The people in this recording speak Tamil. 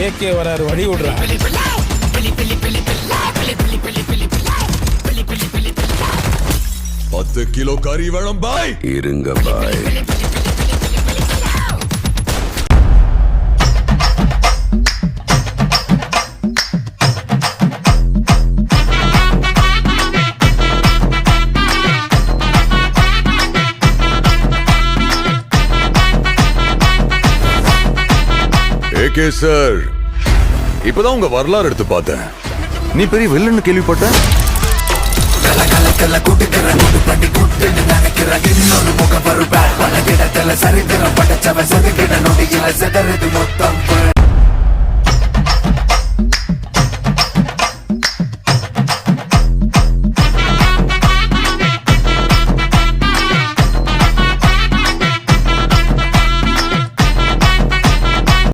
ஏகே வராரு, வழி விடுறா. 10 கிலோ கறி வேணும் பாய். இருங்க பாய். ஏகே சார், இப்பதான் உங்க வரலாறு எடுத்து பார்த்தேன். நீ பெரிய வில்லன்னு கேள்விப்பட்டேன். சரித்திரம் படைச்சவன் செதுக்கிட நொடியில செதறது மொத்தம்.